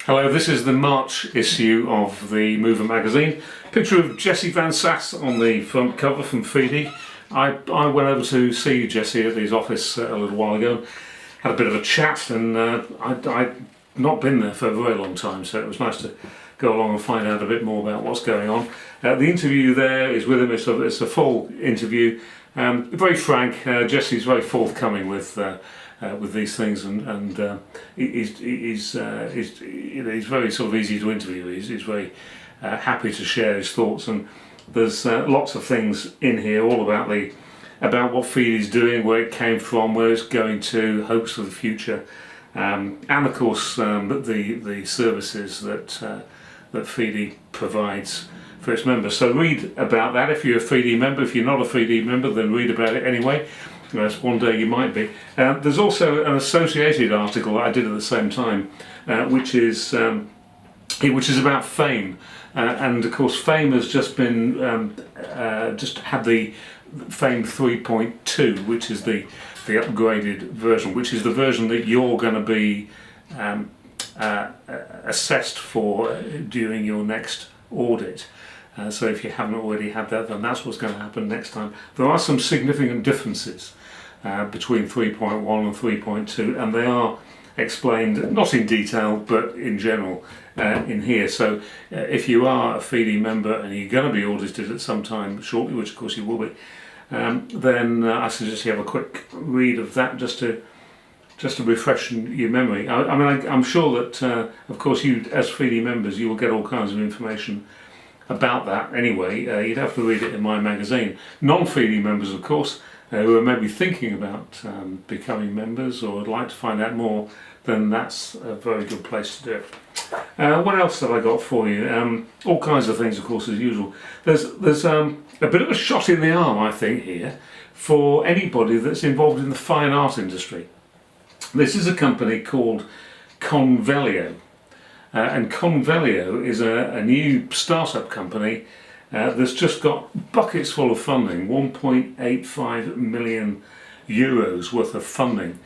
Hello, this is the March issue of the Mover magazine. Picture of Jesse Van Sass on the front cover from Feedy. I went over to see Jesse at his office a little while ago, had a bit of a chat, and I'd not been there for a very long time, so it was nice to go along and find out a bit more about what's going on. The interview there is with him. It's a full interview. Very frank. Jesse's very forthcoming with these things, and he's very sort of easy to interview. He's very happy to share his thoughts, and there's lots of things in here all about what Feedy's doing, where it came from, where it's going to, hopes for the future, and of course the services that Feedy provides for its members. So read about that if you're a Feedy member. If you're not a Feedy member, then read about it anyway. Yes, one day you might be. There's also an associated article that I did at the same time, which is about Fame, and of course Fame has just been just had the Fame 3.2, which is the upgraded version, which is the version that you're going to be assessed for during your next audit. So if you haven't already had that, then that's what's going to happen next time. There are some significant differences between 3.1 and 3.2, and they are explained, not in detail, but in general in here. So if you are a Feedy member and you're going to be audited at some time shortly, which of course you will be, then I suggest you have a quick read of that just to refresh your memory. I'm sure that, of course, you as Feedy members, you will get all kinds of information about that anyway. You'd have to read it in my magazine. Non-Feedy members, of course, who are maybe thinking about becoming members or would like to find out more, then that's a very good place to do it. What else have I got for you? All kinds of things, of course, as usual. There's a bit of a shot in the arm, I think, here for anybody that's involved in the fine art industry. This is a company called Convelio. And Convelio is a new startup company that's just got buckets full of funding, 1.85 million euros worth of funding,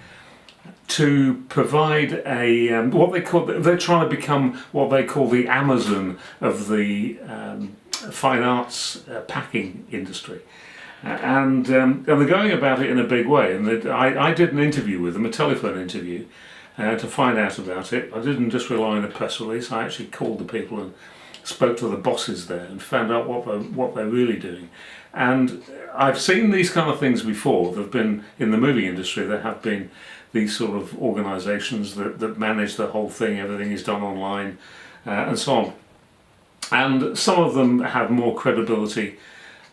to provide they're trying to become what they call the Amazon of the fine arts packing industry. And they're going about it in a big way. And I did an interview with them, a telephone interview, to find out about it. I didn't just rely on a press release. I actually called the people and spoke to the bosses there and found out what they're really doing. And I've seen these kind of things before. There've been in the movie industry. There have been these sort of organisations that manage the whole thing. Everything is done online, and so on. And some of them have more credibility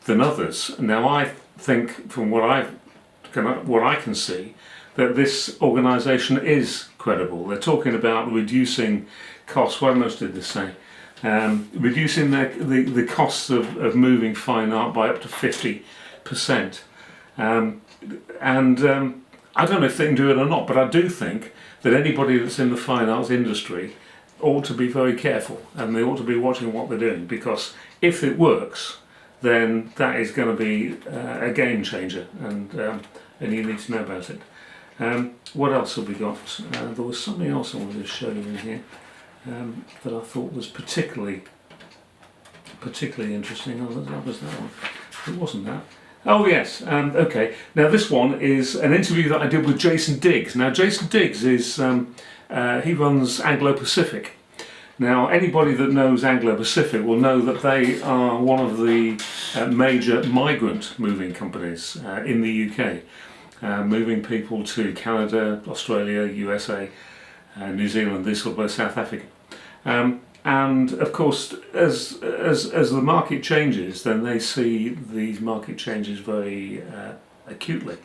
than others. Now, I think from what I can see, that this organisation is credible. They're talking about reducing costs. What else did they say? Reducing the costs of moving fine art by up to 50%. I don't know if they can do it or not, but I do think that anybody that's in the fine arts industry ought to be very careful, and they ought to be watching what they're doing, because if it works, then that is going to be a game changer, and you need to know about it. What else have we got? There was something else I wanted to show you in here that I thought was particularly interesting. Oh, that was that one. It wasn't that. Oh yes, okay. Now this one is an interview that I did with Jason Diggs. Now Jason Diggs is, he runs Anglo Pacific. Now anybody that knows Anglo Pacific will know that they are one of the major migrant moving companies in the UK, moving people to Canada, Australia, USA, New Zealand, this sort of place, South Africa. And of course, as the market changes, then they see these market changes very acutely.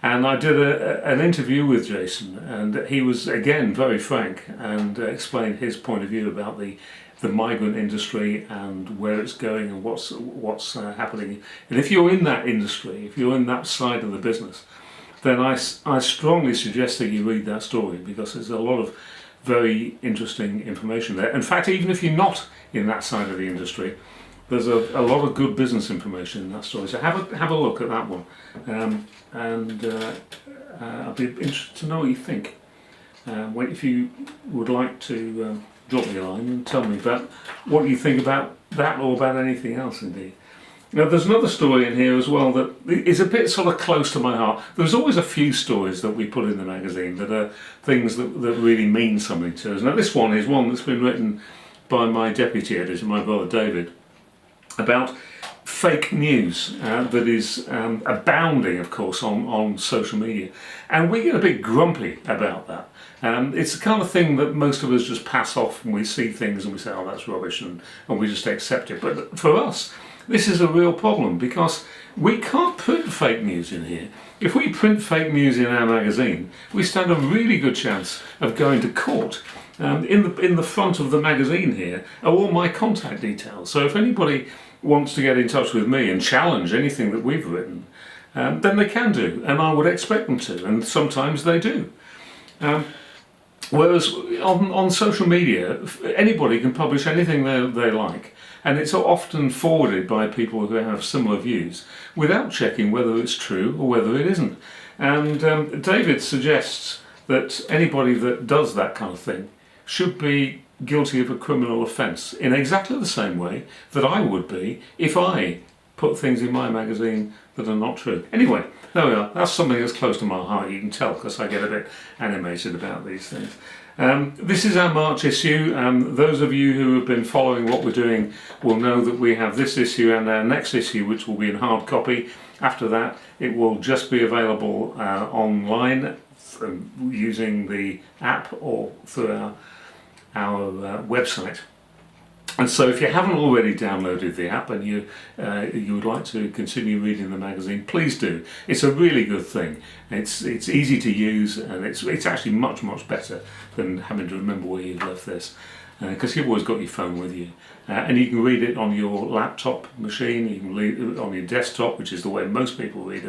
And I did an interview with Jason, and he was again very frank and explained his point of view about the migrant industry and where it's going and what's happening. And if you're in that industry, if you're in that side of the business, then I strongly suggest that you read that story, because there's a lot of very interesting information there. In fact, even if you're not in that side of the industry, there's a lot of good business information in that story. So have a look at that one, and I'd be interested to know what you think. If you would like to drop me a line and tell me about what you think about that or about anything else indeed. Now there's another story in here as well that is a bit sort of close to my heart. There's always a few stories that we put in the magazine that are things that really mean something to us. Now this one is one that's been written by my deputy editor, my brother David, about fake news that is abounding, of course, on social media. And we get a bit grumpy about that. It's the kind of thing that most of us just pass off when we see things and we say, oh, that's rubbish, and we just accept it. But for us, this is a real problem because we can't print fake news in here. If we print fake news in our magazine, we stand a really good chance of going to court. In the front of the magazine here are all my contact details. So if anybody wants to get in touch with me and challenge anything that we've written, then they can do, and I would expect them to, and sometimes they do. Whereas on social media, anybody can publish anything they like, and it's often forwarded by people who have similar views without checking whether it's true or whether it isn't. And David suggests that anybody that does that kind of thing should be guilty of a criminal offence in exactly the same way that I would be if I put things in my magazine that are not true. Anyway, there we are. That's something that's close to my heart. You can tell because I get a bit animated about these things. This is our March issue. Those of you who have been following what we're doing will know that we have this issue and our next issue, which will be in hard copy. After that, it will just be available online using the app or through our website. And so if you haven't already downloaded the app and you would like to continue reading the magazine, please do. It's a really good thing. It's easy to use, and it's actually much better than having to remember where you left this, because you've always got your phone with you. And you can read it on your laptop machine, you can read it on your desktop, which is the way most people read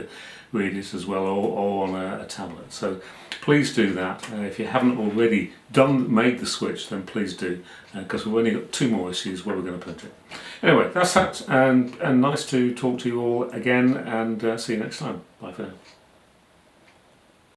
it as well, or on a tablet. So please do that. If you haven't already made the switch, then please do, because we've only got 2 more issues where we're going to print it. Anyway, that's that, and nice to talk to you all again, and see you next time. Bye for now.